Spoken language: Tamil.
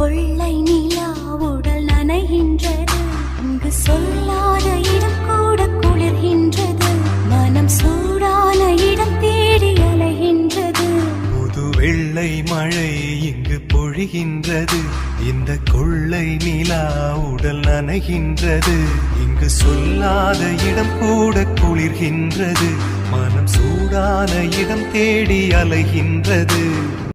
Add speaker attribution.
Speaker 1: கொள்ளை நிலா உடல் நனைகின்றது. இங்கு சொல்லாத இடம் கூட குளிர்கின்றது. மனம் சூடான இடம் தேடி அலைகின்றது.
Speaker 2: புது வெள்ளை மழை இங்கு பொழிகின்றது. இந்த கொள்ளை நிலா உடல் நனைகின்றது. இங்கு சொல்லாத இடம் கூட குளிர்கின்றது. மனம் சூடான இடம் தேடி அலைகின்றது.